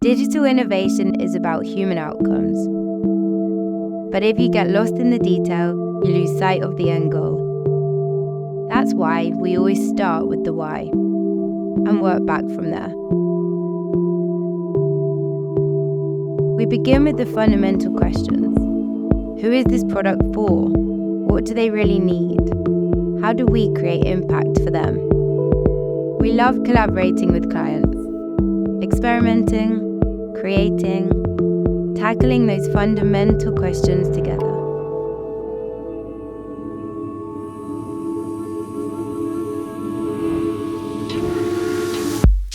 Digital innovation is about human outcomes. But if you get lost in the detail, you lose sight of the end goal. That's why we always start with the why and work back from there. We begin with the fundamental questions. Who is this product for? What do they really need? How do we create impact for them? We love collaborating with clients, experimenting, creating, tackling those fundamental questions together.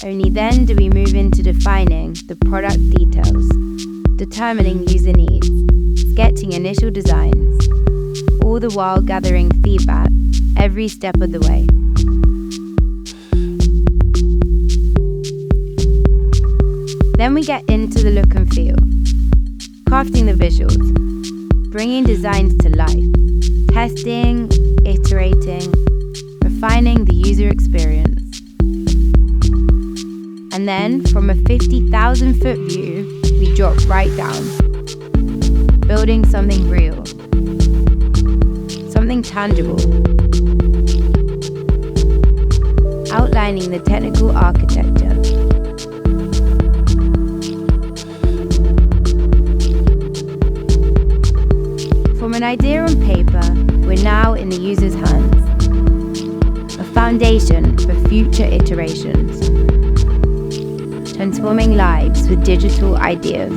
Only then do we move into defining the product details, determining user needs, sketching initial designs, all the while gathering feedback every step of the way. Then we get into the look and feel, crafting the visuals, bringing designs to life, testing, iterating, refining the user experience. And then, from a 50,000-foot view, we drop right down, building something real, something tangible, outlining the technical architecture. From an idea on paper, we're now in the user's hands, a foundation for future iterations, transforming lives with digital ideas.